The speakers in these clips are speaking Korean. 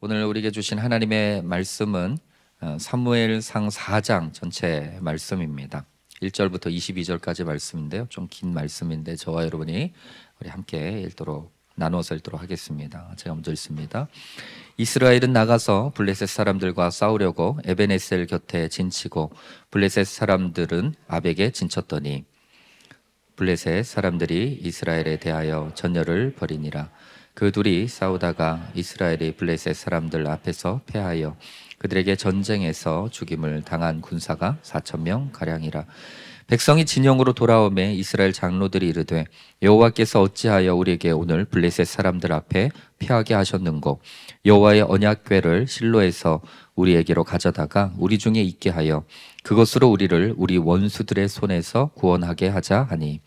오늘 우리에게 주신 하나님의 말씀은 사무엘상 4장 전체 말씀입니다. 1절부터 22절까지 말씀인데요. 좀 긴 말씀인데 저와 여러분이 우리 함께 나누어서 읽도록 하겠습니다. 제가 먼저 읽습니다. 이스라엘은 나가서 블레셋 사람들과 싸우려고 에베네셀 곁에 진치고 블레셋 사람들은 아벡에 진쳤더니 블레셋 사람들이 이스라엘에 대하여 전열을 벌이니라. 그 둘이 싸우다가 이스라엘이 블레셋 사람들 앞에서 패하여 그들에게 전쟁에서 죽임을 당한 군사가 4,000명 가량이라. 백성이 진영으로 돌아오매 이스라엘 장로들이 이르되 여호와께서 어찌하여 우리에게 오늘 블레셋 사람들 앞에 패하게 하셨는고 여호와의 언약궤를 실로에서 우리에게로 가져다가 우리 중에 있게 하여 그것으로 우리를 우리 원수들의 손에서 구원하게 하자 하니,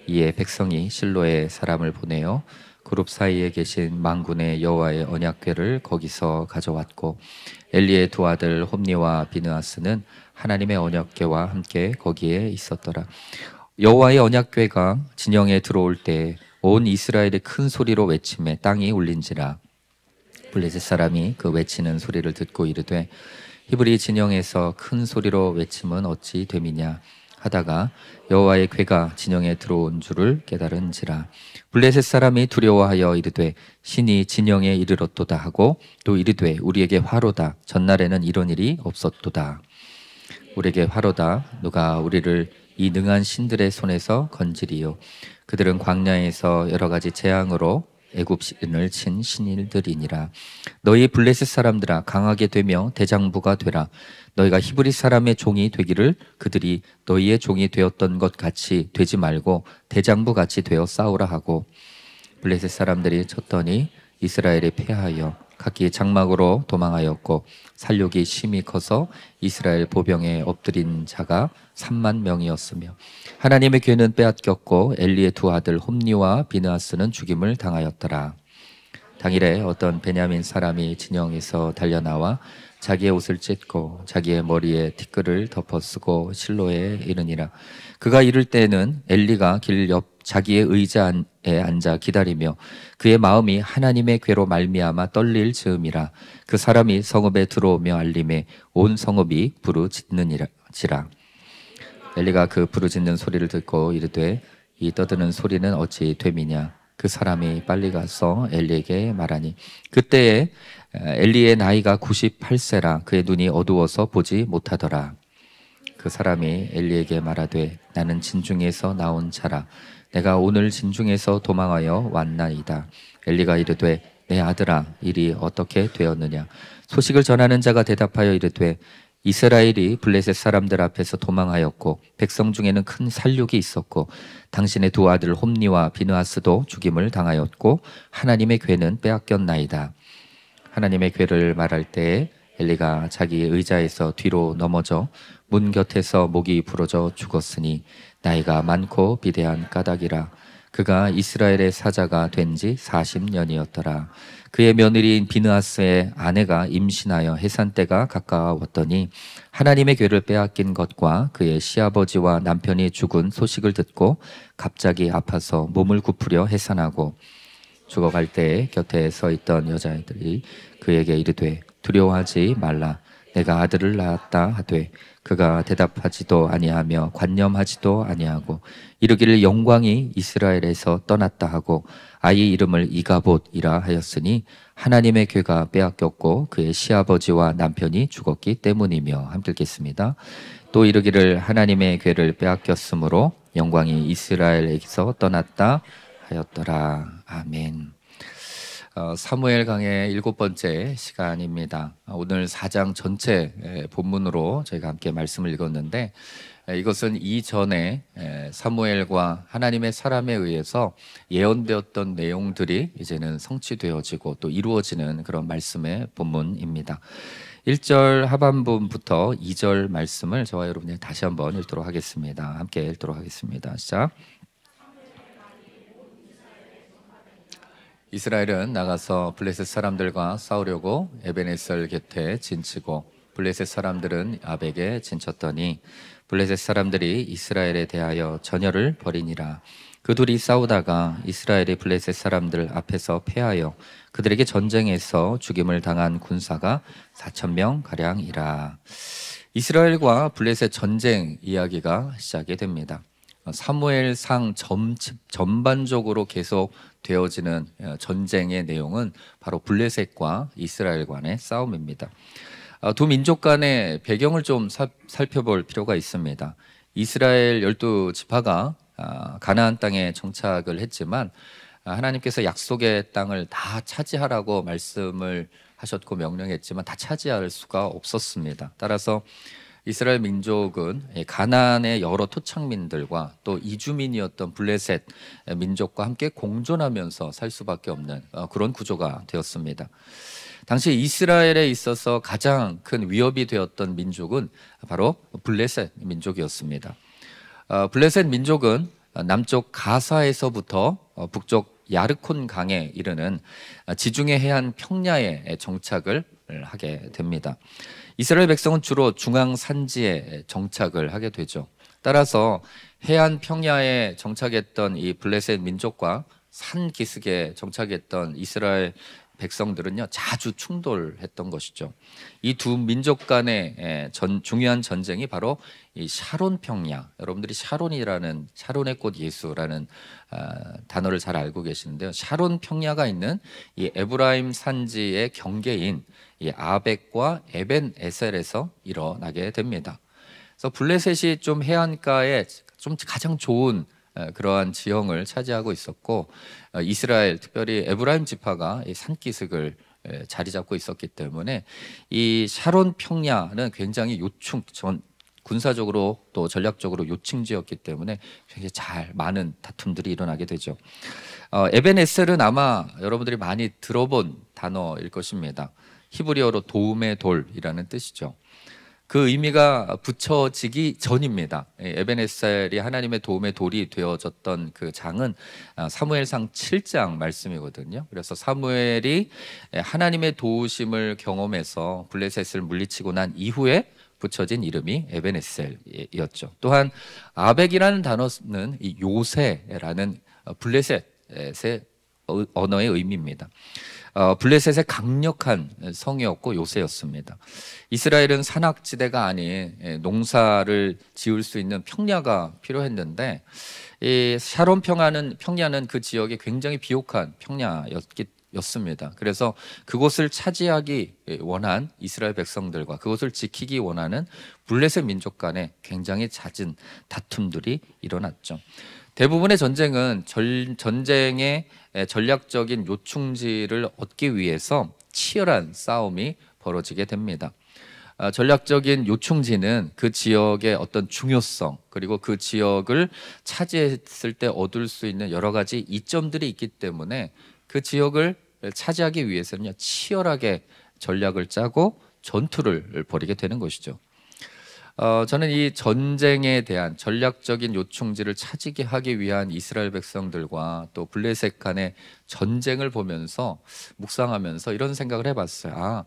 이에 백성이 실로에 사람을 보내어 그룹 사이에 계신 만군의 여호와의 언약궤를 거기서 가져왔고 엘리의 두 아들 홈니와 비느하스는 하나님의 언약궤와 함께 거기에 있었더라. 여호와의 언약궤가 진영에 들어올 때 온 이스라엘이 큰 소리로 외치매 땅이 울린지라. 블레셋 사람이 그 외치는 소리를 듣고 이르되 히브리 진영에서 큰 소리로 외침은 어찌 됨이냐 하다가 여호와의 궤가 진영에 들어온 줄을 깨달은지라. 블레셋 사람이 두려워하여 이르되 신이 진영에 이르렀도다 하고 또 이르되 우리에게 화로다. 전날에는 이런 일이 없었도다. 우리에게 화로다. 누가 우리를 이 능한 신들의 손에서 건지리요. 그들은 광야에서 여러 가지 재앙으로 애굽신을 친 신일들이니라. 너희 블레셋 사람들아, 강하게 되며 대장부가 되라. 너희가 히브리 사람의 종이 되기를 그들이 너희의 종이 되었던 것 같이 되지 말고 대장부 같이 되어 싸우라 하고, 블레셋 사람들이 쳤더니 이스라엘이 패하여 각기 장막으로 도망하였고 살육이 심히 커서 이스라엘 보병에 엎드린 자가 3만 명이었으며 하나님의 궤는 빼앗겼고 엘리의 두 아들 홈니와 비느하스는 죽임을 당하였더라. 당일에 어떤 베냐민 사람이 진영에서 달려나와 자기의 옷을 찢고 자기의 머리에 티끌을 덮어쓰고 실로에 이르니라. 그가 이를 때에는 엘리가 길 옆 자기의 의자에 앉아 기다리며 그의 마음이 하나님의 궤로 말미암아 떨릴 즈음이라. 그 사람이 성읍에 들어오며 알림에 온 성읍이 부르짖는지라. 엘리가 그 부르짖는 소리를 듣고 이르되 이 떠드는 소리는 어찌 됨이냐. 그 사람이 빨리 가서 엘리에게 말하니 그때에 엘리의 나이가 98세라. 그의 눈이 어두워서 보지 못하더라. 그 사람이 엘리에게 말하되 나는 진중에서 나온 자라. 내가 오늘 진중에서 도망하여 왔나이다. 엘리가 이르되 내 아들아, 일이 어떻게 되었느냐. 소식을 전하는 자가 대답하여 이르되 이스라엘이 블레셋 사람들 앞에서 도망하였고 백성 중에는 큰 살육이 있었고 당신의 두 아들 홈니와 비느하스도 죽임을 당하였고 하나님의 궤는 빼앗겼나이다. 하나님의 궤를 말할 때에 엘리가 자기 의자에서 뒤로 넘어져 문 곁에서 목이 부러져 죽었으니 나이가 많고 비대한 까닭이라. 그가 이스라엘의 사자가 된 지 40년이었더라. 그의 며느리인 비느하스의 아내가 임신하여 해산 때가 가까웠더니 하나님의 궤를 빼앗긴 것과 그의 시아버지와 남편이 죽은 소식을 듣고 갑자기 아파서 몸을 굽으려 해산하고 죽어갈 때에 곁에 서 있던 여자애들이 그에게 이르되 두려워하지 말라. 내가 아들을 낳았다 하되 그가 대답하지도 아니하며 관념하지도 아니하고 이르기를 영광이 이스라엘에서 떠났다 하고 아이 이름을 이가봇이라 하였으니 하나님의 궤가 빼앗겼고 그의 시아버지와 남편이 죽었기 때문이며. 함께 읽겠습니다. 또 이르기를 하나님의 궤를 빼앗겼으므로 영광이 이스라엘에게서 떠났다 하였더라. 아멘. 사무엘 강의 7번째 시간입니다. 오늘 4장 전체 본문으로 저희가 함께 말씀을 읽었는데 이것은 이전에 사무엘과 하나님의 사람에 의해서 예언되었던 내용들이 이제는 성취되어지고 또 이루어지는 그런 말씀의 본문입니다. 1절 하반부부터 2절 말씀을 저와 여러분이 다시 한번 읽도록 하겠습니다. 함께 읽도록 하겠습니다. 시작. 이스라엘은 나가서 블레셋 사람들과 싸우려고 에베네셀 곁에 진치고 블레셋 사람들은 아벡에 진쳤더니 블레셋 사람들이 이스라엘에 대하여 전열을 벌이니라. 그 둘이 싸우다가 이스라엘이 블레셋 사람들 앞에서 패하여 그들에게 전쟁에서 죽임을 당한 군사가 4천 명 가량이라. 이스라엘과 블레셋 전쟁 이야기가 시작이 됩니다. 사무엘상 전반적으로 계속 되어지는 전쟁의 내용은 바로 블레셋과 이스라엘 간의 싸움입니다. 두 민족 간의 배경을 좀 살펴볼 필요가 있습니다. 이스라엘 12지파가 가나안 땅에 정착을 했지만 하나님께서 약속의 땅을 다 차지하라고 말씀을 하셨고 명령했지만 다 차지할 수가 없었습니다. 따라서 이스라엘 민족은 가나안의 여러 토착민들과 또 이주민이었던 블레셋 민족과 함께 공존하면서 살 수밖에 없는 그런 구조가 되었습니다. 당시 이스라엘에 있어서 가장 큰 위협이 되었던 민족은 바로 블레셋 민족이었습니다. 블레셋 민족은 남쪽 가사에서부터 북쪽 야르콘 강에 이르는 지중해 해안 평야에 정착을 하게 됩니다. 이스라엘 백성은 주로 중앙 산지에 정착을 하게 되죠. 따라서 해안 평야에 정착했던 이 블레셋 민족과 산 기슭에 정착했던 이스라엘 백성들은요 자주 충돌했던 것이죠. 이 두 민족 간의 중요한 전쟁이 바로 이 샤론 평야, 여러분들이 샤론이라는 샤론의 꽃 예수라는 단어를 잘 알고 계시는데요. 샤론 평야가 있는 이 에브라임 산지의 경계인 이 아벡과 에벤 에셀에서 일어나게 됩니다. 그래서 블레셋이 좀 해안가에 좀 가장 좋은 그러한 지형을 차지하고 있었고 이스라엘 특별히 에브라임 지파가 이 산기슭을 자리 잡고 있었기 때문에 이 샤론 평야는 굉장히 군사적으로 또 전략적으로 요충지였기 때문에 굉장히 많은 다툼들이 일어나게 되죠. 에벤에셀은 아마 여러분들이 많이 들어본 단어일 것입니다. 히브리어로 도움의 돌이라는 뜻이죠. 그 의미가 붙여지기 전입니다. 에벤에셀이 하나님의 도움의 돌이 되어졌던 그 장은 사무엘상 7장 말씀이거든요. 그래서 사무엘이 하나님의 도우심을 경험해서 블레셋을 물리치고 난 이후에 붙여진 이름이 에벤에셀이었죠. 또한 아벡이라는 단어는 이 요새라는 블레셋의 언어의 의미입니다. 블레셋의 강력한 성이었고 요새였습니다. 이스라엘은 산악지대가 아닌 농사를 지을 수 있는 평야가 필요했는데 이 샤론 평야는 그 지역이 굉장히 비옥한 평야였습니다. 그래서 그곳을 차지하기 원한 이스라엘 백성들과 그곳을 지키기 원하는 블레셋 민족 간에 굉장히 잦은 다툼들이 일어났죠. 대부분의 전쟁은 전쟁의 전략적인 요충지를 얻기 위해서 치열한 싸움이 벌어지게 됩니다. 전략적인 요충지는 그 지역의 어떤 중요성 그리고 그 지역을 차지했을 때 얻을 수 있는 여러 가지 이점들이 있기 때문에 그 지역을 차지하기 위해서는 치열하게 전략을 짜고 전투를 벌이게 되는 것이죠. 저는 이 전쟁에 대한 전략적인 요충지를 차지게 하기 위한 이스라엘 백성들과 또 블레셋 간의 전쟁을 보면서 묵상하면서 이런 생각을 해봤어요.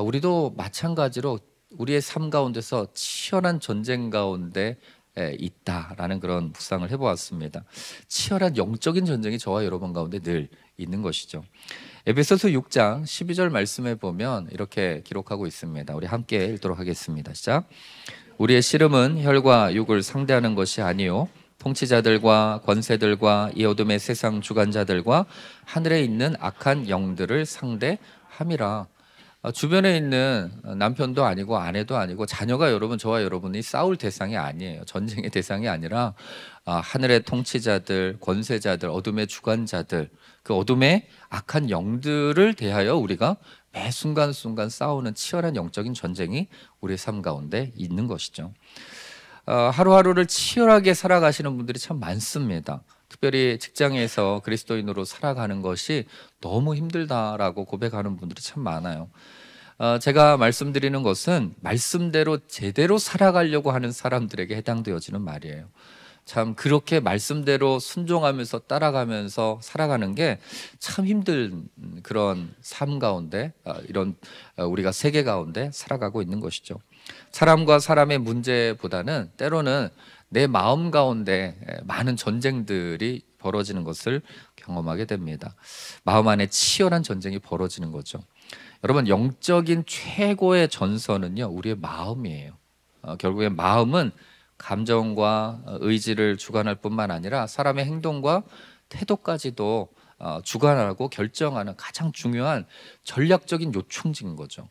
우리도 마찬가지로 우리의 삶 가운데서 치열한 전쟁 가운데 있다라는 그런 묵상을 해보았습니다. 치열한 영적인 전쟁이 저와 여러분 가운데 늘 있는 것이죠. 에베소서 6장 12절 말씀에 보면 이렇게 기록하고 있습니다. 우리 함께 읽도록 하겠습니다. 시작. 우리의 씨름은 혈과 육을 상대하는 것이 아니요 통치자들과 권세들과 이 어둠의 세상 주관자들과 하늘에 있는 악한 영들을 상대함이라. 주변에 있는 남편도 아니고 아내도 아니고 자녀가 저와 여러분이 싸울 대상이 아니에요. 전쟁의 대상이 아니라 하늘의 통치자들, 권세자들, 어둠의 주관자들, 그 어둠의 악한 영들을 대하여 우리가 매 순간순간 싸우는 치열한 영적인 전쟁이 우리의 삶 가운데 있는 것이죠. 하루하루를 치열하게 살아가시는 분들이 참 많습니다. 특별히 직장에서 그리스도인으로 살아가는 것이 너무 힘들다라고 고백하는 분들이 참 많아요. 제가 말씀드리는 것은 말씀대로 제대로 살아가려고 하는 사람들에게 해당되어지는 말이에요. 참 그렇게 말씀대로 순종하면서 따라가면서 살아가는 게 참 힘든 그런 삶 가운데 이런 우리가 세계 가운데 살아가고 있는 것이죠. 사람과 사람의 문제보다는 때로는 내 마음 가운데 많은 전쟁들이 벌어지는 것을 경험하게 됩니다. 마음 안에 치열한 전쟁이 벌어지는 거죠. 여러분, 영적인 최고의 전선은요, 우리의 마음이에요. 결국엔 마음은 감정과 의지를 주관할 뿐만 아니라 사람의 행동과 태도까지도 주관하고 결정하는 가장 중요한 전략적인 요충지인 거죠.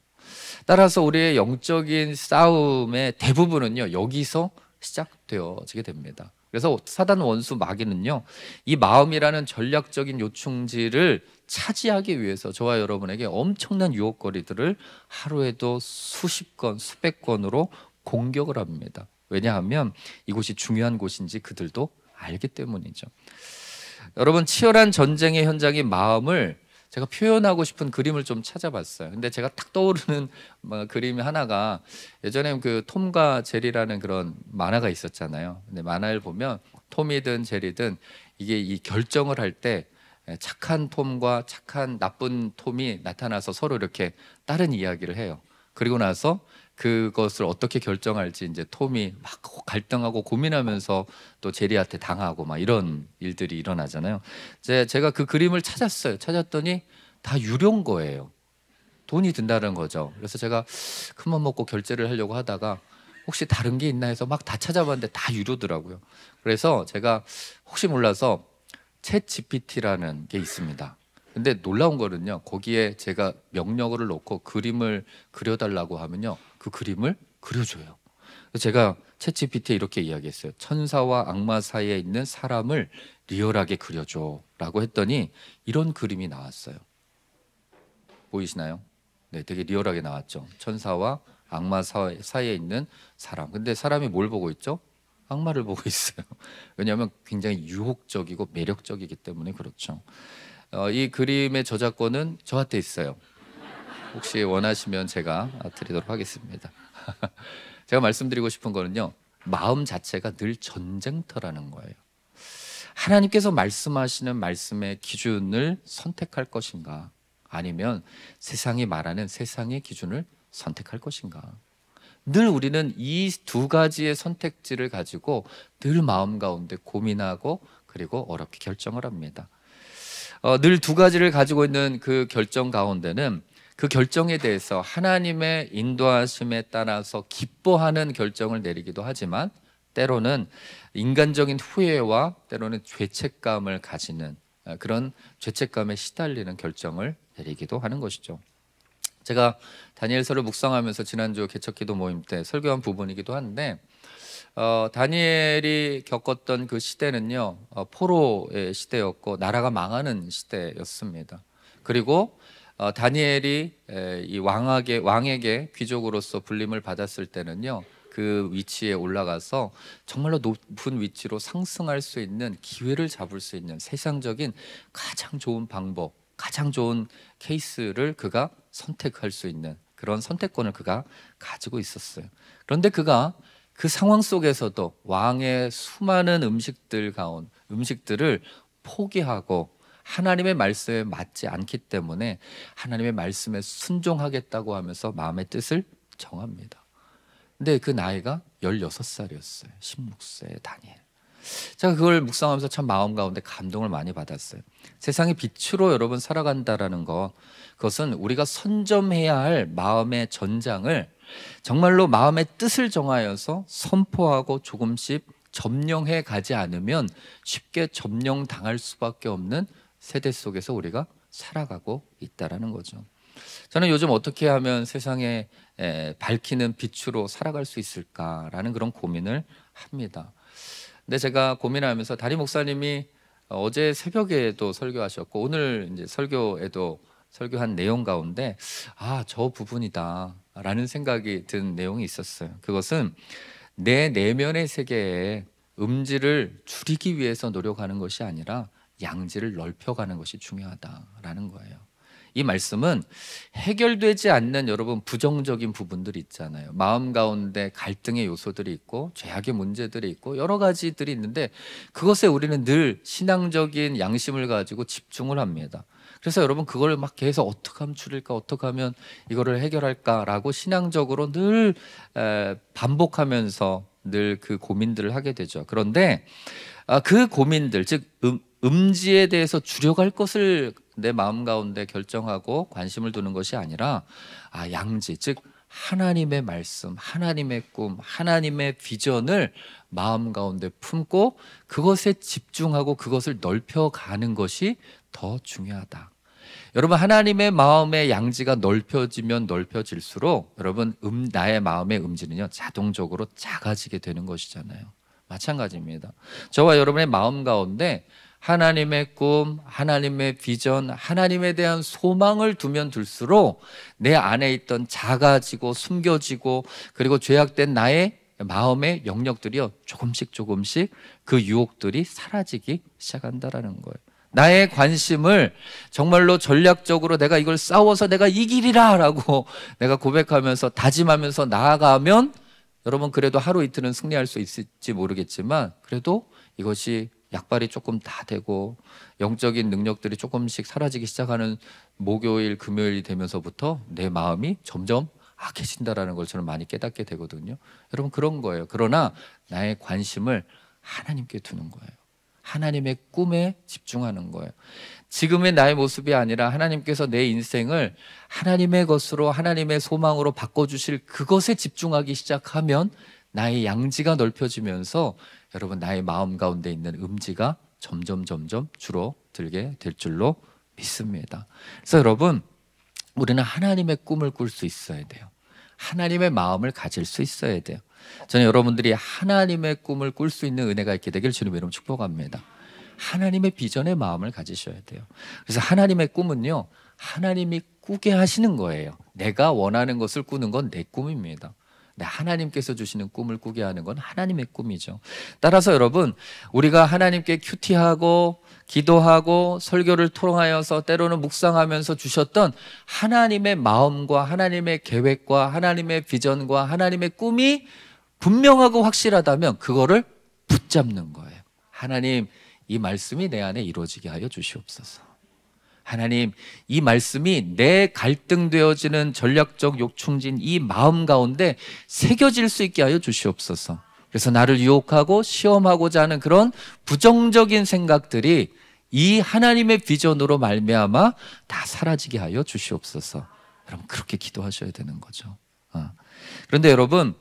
따라서 우리의 영적인 싸움의 대부분은요, 여기서 시작되어지게 됩니다. 그래서 사단 원수 마귀는요, 이 마음이라는 전략적인 요충지를 차지하기 위해서 저와 여러분에게 엄청난 유혹거리들을 하루에도 수십 건, 수백 건으로 공격을 합니다. 왜냐하면 이곳이 중요한 곳인지 그들도 알기 때문이죠. 여러분, 치열한 전쟁의 현장인 마음을 제가 표현하고 싶은 그림을 좀 찾아봤어요. 근데 제가 딱 떠오르는 그림이 하나가, 예전에 그 톰과 제리라는 그런 만화가 있었잖아요. 근데 만화를 보면 톰이든 제리든 이게 이 결정을 할 때 착한 톰과 착한 나쁜 톰이 나타나서 서로 이렇게 다른 이야기를 해요. 그리고 나서 그것을 어떻게 결정할지 이제 톰이 막 갈등하고 고민하면서 또 제리한테 당하고 막 이런 일들이 일어나잖아요. 제가 그 그림을 찾았어요. 찾았더니 다 유료인 거예요. 돈이 든다는 거죠. 그래서 제가 큰맘 먹고 결제를 하려고 하다가 혹시 다른 게 있나 해서 막 다 찾아봤는데 다 유료더라고요. 그래서 제가 혹시 몰라서 챗 GPT라는 게 있습니다. 근데 놀라운 거는요, 거기에 제가 명령어를 넣고 그림을 그려달라고 하면요, 그 그림을 그려줘요. 그래서 제가 챗 GPT에 이렇게 이야기했어요. 천사와 악마 사이에 있는 사람을 리얼하게 그려줘 라고 했더니 이런 그림이 나왔어요. 보이시나요? 네, 되게 리얼하게 나왔죠. 천사와 악마 사이에 있는 사람. 근데 사람이 뭘 보고 있죠? 악마를 보고 있어요. 왜냐하면 굉장히 유혹적이고 매력적이기 때문에 그렇죠. 이 그림의 저작권은 저한테 있어요. 혹시 원하시면 제가 드리도록 하겠습니다. 제가 말씀드리고 싶은 거는요, 마음 자체가 늘 전쟁터라는 거예요. 하나님께서 말씀하시는 말씀의 기준을 선택할 것인가, 아니면 세상이 말하는 세상의 기준을 선택할 것인가. 늘 우리는 이 두 가지의 선택지를 가지고 늘 마음 가운데 고민하고 그리고 어렵게 결정을 합니다. 늘 두 가지를 가지고 있는 그 결정 가운데는 그 결정에 대해서 하나님의 인도하심에 따라서 기뻐하는 결정을 내리기도 하지만, 때로는 인간적인 후회와 때로는 죄책감을 가지는 그런 죄책감에 시달리는 결정을 내리기도 하는 것이죠. 제가 다니엘서를 묵상하면서 지난주 개척기도 모임 때 설교한 부분이기도 한데, 다니엘이 겪었던 그 시대는요, 포로의 시대였고 나라가 망하는 시대였습니다. 그리고 다니엘이 이 왕에게 귀족으로서 불림을 받았을 때는요, 그 위치에 올라가서 정말로 높은 위치로 상승할 수 있는 기회를 잡을 수 있는 세상적인 가장 좋은 방법, 가장 좋은 케이스를 그가 선택할 수 있는 그런 선택권을 그가 가지고 있었어요. 그런데 그가 그 상황 속에서도 왕의 수많은 음식들을 포기하고 하나님의 말씀에 맞지 않기 때문에 하나님의 말씀에 순종하겠다고 하면서 마음의 뜻을 정합니다. 근데 그 나이가 16살이었어요. 16세의 다니엘. 제가 그걸 묵상하면서 참 마음 가운데 감동을 많이 받았어요. 세상의 빛으로 여러분 살아간다라는 것, 그것은 우리가 선점해야 할 마음의 전장을 정말로 마음의 뜻을 정하여서 선포하고 조금씩 점령해 가지 않으면 쉽게 점령당할 수밖에 없는 세대 속에서 우리가 살아가고 있다라는 거죠. 저는 요즘 어떻게 하면 세상에 밝히는 빛으로 살아갈 수 있을까라는 그런 고민을 합니다. 근데 제가 고민하면서 담임 목사님이 어제 새벽에도 설교하셨고 오늘 이제 설교에도 설교한 내용 가운데 저 부분이다라는 생각이 든 내용이 있었어요. 그것은 내 내면의 세계에 음질을 줄이기 위해서 노력하는 것이 아니라 양질을 넓혀가는 것이 중요하다라는 거예요. 이 말씀은 해결되지 않는 여러분 부정적인 부분들이 있잖아요. 마음 가운데 갈등의 요소들이 있고 죄악의 문제들이 있고 여러 가지들이 있는데 그것에 우리는 늘 신앙적인 양심을 가지고 집중을 합니다. 그래서 여러분 그걸 막 계속 어떻게 하면 줄일까, 어떻게 하면 이거를 해결할까라고 신앙적으로 늘 반복하면서 늘 그 고민들을 하게 되죠. 그런데 그 고민들, 즉 음지에 대해서 줄여갈 것을 내 마음 가운데 결정하고 관심을 두는 것이 아니라 양지, 즉 하나님의 말씀, 하나님의 꿈, 하나님의 비전을 마음 가운데 품고 그것에 집중하고 그것을 넓혀가는 것이 더 중요하다. 여러분, 하나님의 마음의 양지가 넓혀지면 넓혀질수록 여러분 나의 마음의 음지는요 자동적으로 작아지게 되는 것이잖아요. 마찬가지입니다. 저와 여러분의 마음 가운데 하나님의 꿈, 하나님의 비전, 하나님에 대한 소망을 두면 둘수록 내 안에 있던 작아지고 숨겨지고 그리고 죄악된 나의 마음의 영역들이요 조금씩 그 유혹들이 사라지기 시작한다라는 거예요. 나의 관심을 정말로 전략적으로 내가 이걸 싸워서 내가 이기리라 라고 내가 고백하면서 다짐하면서 나아가면 여러분 그래도 하루 이틀은 승리할 수 있을지 모르겠지만 그래도 이것이 약발이 조금 다 되고 영적인 능력들이 조금씩 사라지기 시작하는 목요일, 금요일이 되면서부터 내 마음이 점점 악해진다라는 걸 저는 많이 깨닫게 되거든요. 여러분 그런 거예요. 그러나 나의 관심을 하나님께 두는 거예요. 하나님의 꿈에 집중하는 거예요. 지금의 나의 모습이 아니라 하나님께서 내 인생을 하나님의 것으로 하나님의 소망으로 바꿔주실 그것에 집중하기 시작하면 나의 양지가 넓혀지면서 여러분 나의 마음 가운데 있는 음지가 점점 줄어들게 될 줄로 믿습니다. 그래서 여러분 우리는 하나님의 꿈을 꿀 수 있어야 돼요. 하나님의 마음을 가질 수 있어야 돼요. 저는 여러분들이 하나님의 꿈을 꿀 수 있는 은혜가 있게 되길 주님 이름 축복합니다. 하나님의 비전의 마음을 가지셔야 돼요. 그래서 하나님의 꿈은요 하나님이 꾸게 하시는 거예요. 내가 원하는 것을 꾸는 건 내 꿈입니다. 하나님께서 주시는 꿈을 꾸게 하는 건 하나님의 꿈이죠. 따라서 여러분 우리가 하나님께 큐티하고 기도하고 설교를 통하여서 때로는 묵상하면서 주셨던 하나님의 마음과 하나님의 계획과 하나님의 비전과 하나님의 꿈이 분명하고 확실하다면 그거를 붙잡는 거예요. 하나님 이 말씀이 내 안에 이루어지게 하여 주시옵소서. 하나님 이 말씀이 내 갈등되어지는 전략적 욕충진 이 마음 가운데 새겨질 수 있게 하여 주시옵소서. 그래서 나를 유혹하고 시험하고자 하는 그런 부정적인 생각들이 이 하나님의 비전으로 말미암아 다 사라지게 하여 주시옵소서. 여러분 그렇게 기도하셔야 되는 거죠. 그런데 여러분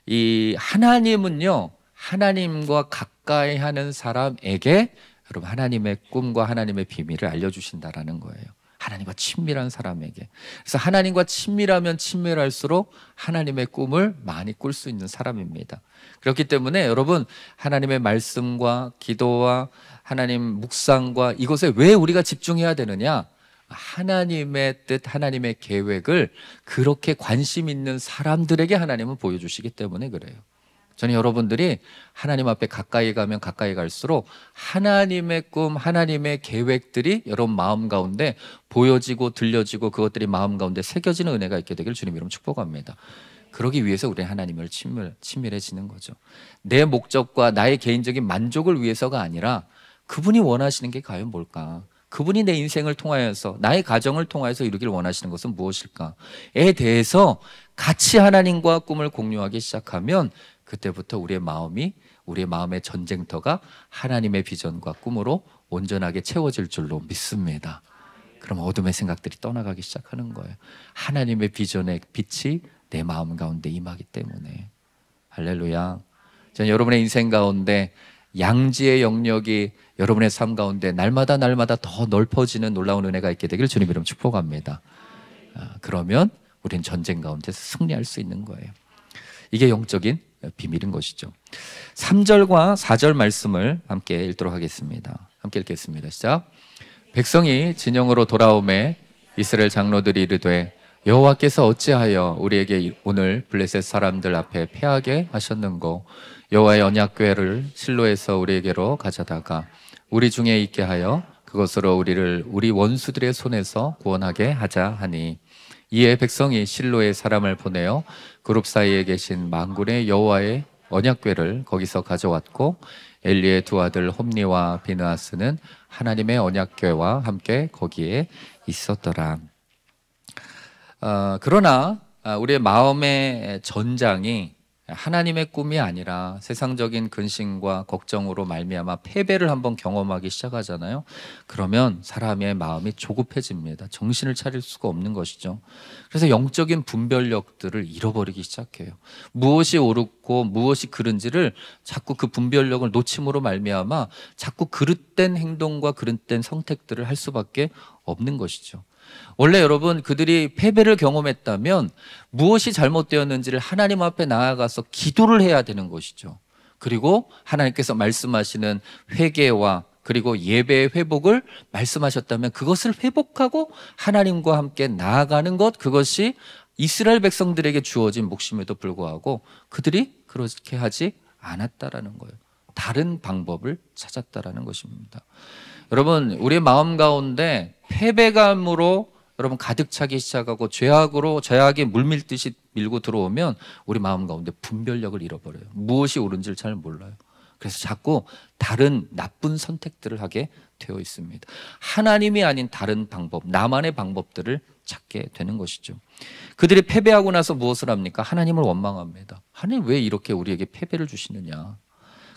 이 하나님은요 하나님과 가까이 하는 사람에게 여러분 하나님의 꿈과 하나님의 비밀을 알려주신다라는 거예요. 하나님과 친밀한 사람에게. 그래서 하나님과 친밀하면 친밀할수록 하나님의 꿈을 많이 꿀 수 있는 사람입니다. 그렇기 때문에 여러분 하나님의 말씀과 기도와 하나님 묵상과 이것에 왜 우리가 집중해야 되느냐? 하나님의 뜻, 하나님의 계획을 그렇게 관심 있는 사람들에게 하나님은 보여주시기 때문에 그래요. 저는 여러분들이 하나님 앞에 가까이 가면 가까이 갈수록 하나님의 꿈, 하나님의 계획들이 여러분 마음 가운데 보여지고 들려지고 그것들이 마음 가운데 새겨지는 은혜가 있게 되길 주님 이름 축복합니다. 그러기 위해서 우리 하나님을 친밀해지는 거죠. 내 목적과 나의 개인적인 만족을 위해서가 아니라 그분이 원하시는 게 과연 뭘까? 그분이 내 인생을 통하여서 나의 가정을 통하여서 이루길 원하시는 것은 무엇일까에 대해서 같이 하나님과 꿈을 공유하기 시작하면 그때부터 우리의 마음의 전쟁터가 하나님의 비전과 꿈으로 온전하게 채워질 줄로 믿습니다. 그럼 어둠의 생각들이 떠나가기 시작하는 거예요. 하나님의 비전의 빛이 내 마음 가운데 임하기 때문에. 할렐루야. 저는 여러분의 인생 가운데 양지의 영역이 여러분의 삶 가운데 날마다 더 넓어지는 놀라운 은혜가 있게 되길 주님 이름 축복합니다. 그러면 우리는 전쟁 가운데서 승리할 수 있는 거예요. 이게 영적인 비밀인 것이죠. 3절과 4절 말씀을 함께 읽도록 하겠습니다. 함께 읽겠습니다. 시작. 백성이 진영으로 돌아오매 이스라엘 장로들이 이르되 여호와께서 어찌하여 우리에게 오늘 블레셋 사람들 앞에 패하게 하셨는고 여호와의 언약궤를 실로에서 우리에게로 가져다가 우리 중에 있게 하여 그것으로 우리를 우리 원수들의 손에서 구원하게 하자 하니 이에 백성이 실로에 사람을 보내어 그룹 사이에 계신 망군의 여호와의 언약궤를 거기서 가져왔고 엘리의 두 아들 홈니와 비느하스는 하나님의 언약궤와 함께 거기에 있었더라. 그러나 우리의 마음의 전장이 하나님의 꿈이 아니라 세상적인 근심과 걱정으로 말미암아 패배를 한번 경험하기 시작하잖아요. 그러면 사람의 마음이 조급해집니다. 정신을 차릴 수가 없는 것이죠. 그래서 영적인 분별력들을 잃어버리기 시작해요. 무엇이 옳고 무엇이 그른지를 자꾸 그 분별력을 놓침으로 말미암아 자꾸 그릇된 행동과 그릇된 선택들을 할 수밖에 없는 것이죠. 원래 여러분, 그들이 패배를 경험했다면 무엇이 잘못되었는지를 하나님 앞에 나아가서 기도를 해야 되는 것이죠. 그리고 하나님께서 말씀하시는 회개와 그리고 예배의 회복을 말씀하셨다면 그것을 회복하고 하나님과 함께 나아가는 것, 그것이 이스라엘 백성들에게 주어진 몫임에도 불구하고 그들이 그렇게 하지 않았다라는 거예요. 다른 방법을 찾았다라는 것입니다. 여러분, 우리의 마음 가운데 패배감으로 여러분 가득 차기 시작하고 죄악이 물밀듯이 밀고 들어오면 우리 마음 가운데 분별력을 잃어버려요. 무엇이 옳은지를 잘 몰라요. 그래서 자꾸 다른 나쁜 선택들을 하게 되어 있습니다. 하나님이 아닌 다른 방법, 나만의 방법들을 찾게 되는 것이죠. 그들이 패배하고 나서 무엇을 합니까? 하나님을 원망합니다. 하나님 왜 이렇게 우리에게 패배를 주시느냐.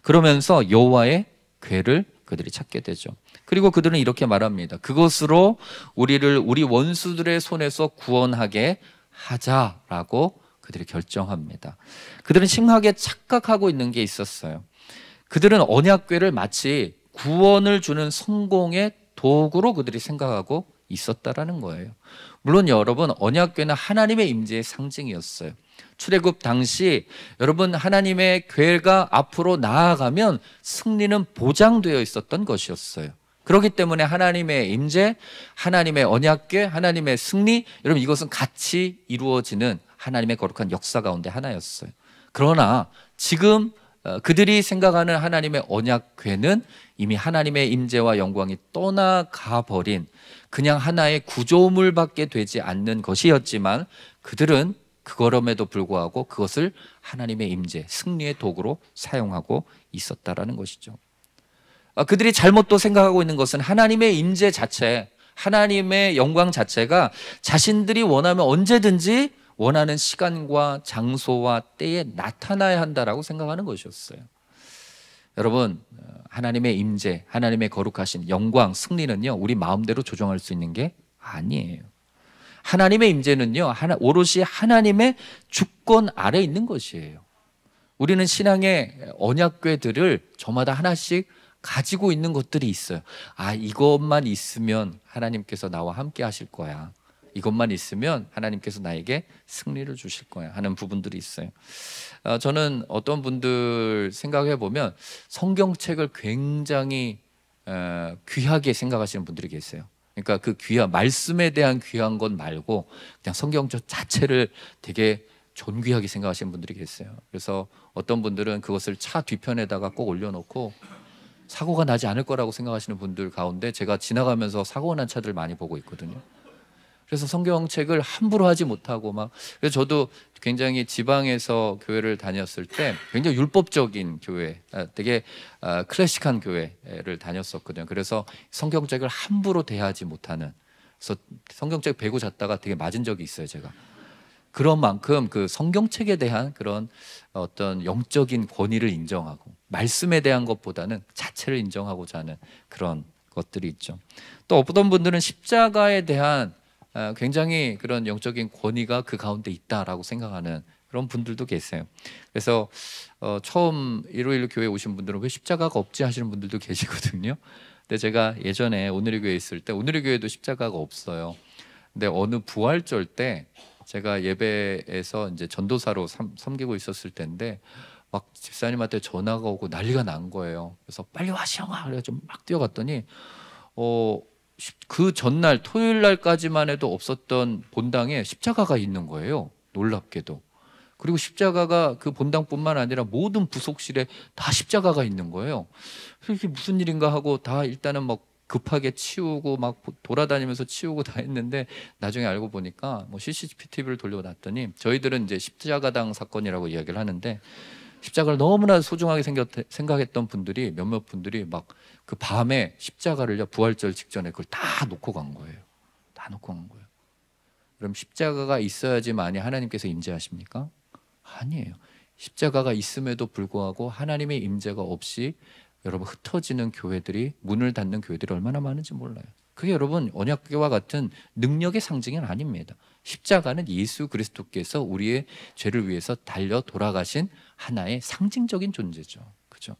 그러면서 여호와의 궤를 그들이 찾게 되죠. 그리고 그들은 이렇게 말합니다. 그것으로 우리를 우리 원수들의 손에서 구원하게 하자라고 그들이 결정합니다. 그들은 심하게 착각하고 있는 게 있었어요. 그들은 언약궤를 마치 구원을 주는 성공의 도구로 그들이 생각하고 있었다라는 거예요. 물론 여러분, 언약궤는 하나님의 임재의 상징이었어요. 출애굽 당시 여러분, 하나님의 궤가 앞으로 나아가면 승리는 보장되어 있었던 것이었어요. 그렇기 때문에 하나님의 임재, 하나님의 언약궤, 하나님의 승리, 여러분 이것은 같이 이루어지는 하나님의 거룩한 역사 가운데 하나였어요. 그러나 지금 그들이 생각하는 하나님의 언약궤는 이미 하나님의 임재와 영광이 떠나가 버린 그냥 하나의 구조물밖에 되지 않는 것이었지만 그들은 그럼에도 불구하고 그것을 하나님의 임재, 승리의 도구로 사용하고 있었다라는 것이죠. 그들이 잘못 또 생각하고 있는 것은 하나님의 임재 자체, 하나님의 영광 자체가 자신들이 원하면 언제든지 원하는 시간과 장소와 때에 나타나야 한다라고 생각하는 것이었어요. 여러분, 하나님의 임재, 하나님의 거룩하신 영광, 승리는요, 우리 마음대로 조정할 수 있는 게 아니에요. 하나님의 임재는요, 오롯이 하나님의 주권 아래 있는 것이에요. 우리는 신앙의 언약궤들을 저마다 하나씩 가지고 있는 것들이 있어요. 이것만 있으면 하나님께서 나와 함께 하실 거야. 이것만 있으면 하나님께서 나에게 승리를 주실 거야 하는 부분들이 있어요. 저는 어떤 분들 생각해 보면 성경책을 굉장히 귀하게 생각하시는 분들이 계세요. 그러니까 그 귀한 말씀에 대한 귀한 것 말고 그냥 성경책 자체를 되게 존귀하게 생각하시는 분들이 계세요. 그래서 어떤 분들은 그것을 차 뒤편에다가 꼭 올려놓고 사고가 나지 않을 거라고 생각하시는 분들 가운데 제가 지나가면서 사고 난 차들 많이 보고 있거든요. 그래서 성경책을 함부로 하지 못하고 그래서 저도 굉장히 지방에서 교회를 다녔을 때 굉장히 율법적인 교회, 되게 클래식한 교회를 다녔었거든요. 그래서 성경책을 함부로 대하지 못하는, 그래서 성경책 베고 잤다가 되게 맞은 적이 있어요, 제가. 그런 만큼 그 성경책에 대한 그런 어떤 영적인 권위를 인정하고 말씀에 대한 것보다는 자체를 인정하고자 하는 그런 것들이 있죠. 또 어떤 분들은 십자가에 대한 굉장히 그런 영적인 권위가 그 가운데 있다라고 생각하는 그런 분들도 계세요. 그래서 처음 일요일 교회 오신 분들은 왜 십자가가 없지 하시는 분들도 계시거든요. 근데 제가 예전에 오늘의 교회에 있을 때 오늘의 교회도 십자가가 없어요. 근데 어느 부활절 때 제가 예배에서 이제 전도사로 섬기고 있었을 때인데 막 집사님한테 전화가 오고 난리가 난 거예요. 그래서 빨리 와 시영아 그래가지고 막 뛰어갔더니 그 전날 토요일 날까지만 해도 없었던 본당에 십자가가 있는 거예요. 놀랍게도. 그리고 십자가가 그 본당뿐만 아니라 모든 부속실에 다 십자가가 있는 거예요. 그래서 이게 무슨 일인가 하고 다 일단은 막 급하게 치우고 막 돌아다니면서 치우고 다 했는데 나중에 알고 보니까 CCTV를 돌려놨더니 저희들은 이제 십자가당 사건이라고 이야기를 하는데 십자가를 너무나 소중하게 생각했던 분들이, 몇몇 분들이 막 그 밤에 십자가를요, 부활절 직전에 그걸 다 놓고 간 거예요. 다 놓고 간 거예요. 그럼 십자가가 있어야지만이 하나님께서 임재하십니까? 아니에요. 십자가가 있음에도 불구하고 하나님의 임재가 없이 여러분 흩어지는 교회들이, 문을 닫는 교회들이 얼마나 많은지 몰라요. 그게 여러분 언약궤와 같은 능력의 상징은 아닙니다. 십자가는 예수 그리스도께서 우리의 죄를 위해서 달려 돌아가신 하나의 상징적인 존재죠. 그죠?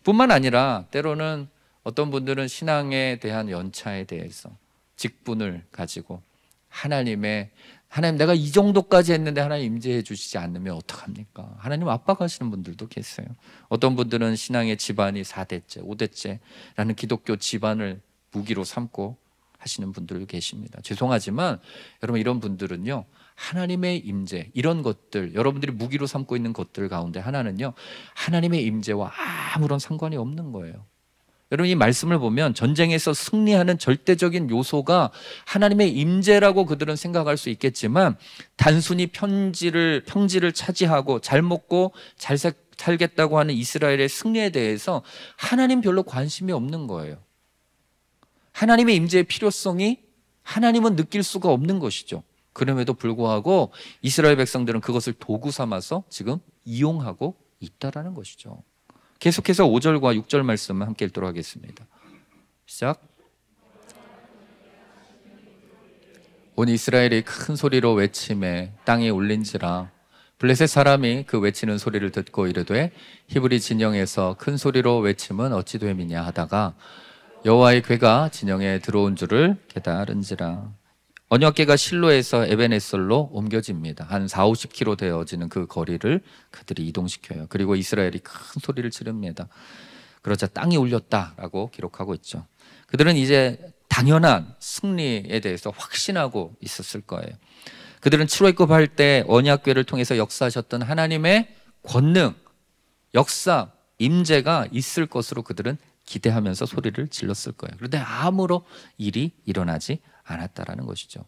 뿐만 아니라 때로는 어떤 분들은 신앙에 대한 연차에 대해서 직분을 가지고 하나님, 내가 이 정도까지 했는데 하나님 임재해 주시지 않으면 어떡합니까? 하나님 압박하시는 분들도 계세요. 어떤 분들은 신앙의 집안이 4대째, 5대째라는 기독교 집안을 무기로 삼고 하시는 분들도 계십니다. 죄송하지만 여러분, 이런 분들은요, 하나님의 임재, 이런 것들, 여러분들이 무기로 삼고 있는 것들 가운데 하나는요, 하나님의 임재와 아무런 상관이 없는 거예요. 여러분, 이 말씀을 보면 전쟁에서 승리하는 절대적인 요소가 하나님의 임재라고 그들은 생각할 수 있겠지만, 단순히 평지를 차지하고 잘 먹고 잘 살겠다고 하는 이스라엘의 승리에 대해서 하나님 별로 관심이 없는 거예요. 하나님의 임재의 필요성이 하나님은 느낄 수가 없는 것이죠. 그럼에도 불구하고 이스라엘 백성들은 그것을 도구 삼아서 지금 이용하고 있다라는 것이죠. 계속해서 5절과 6절 말씀을 함께 읽도록 하겠습니다. 시작. 온 이스라엘이 큰 소리로 외치매 땅이 울린지라. 블레셋 사람이 그 외치는 소리를 듣고 이르되 히브리 진영에서 큰 소리로 외침은 어찌 됨이냐 하다가 여호와의 궤가 진영에 들어온 줄을 깨달은지라. 언약궤가 실로에서 에벤에셀로 옮겨집니다. 한 40-50km 되어지는 그 거리를 그들이 이동시켜요. 그리고 이스라엘이 큰 소리를 지릅니다. 그러자 땅이 울렸다라고 기록하고 있죠. 그들은 이제 당연한 승리에 대해서 확신하고 있었을 거예요. 그들은 출애굽할 때 언약궤를 통해서 역사하셨던 하나님의 권능, 역사, 임재가 있을 것으로 그들은 기대하면서 소리를 질렀을 거예요. 그런데 아무런 일이 일어나지 않았다라는 것이죠.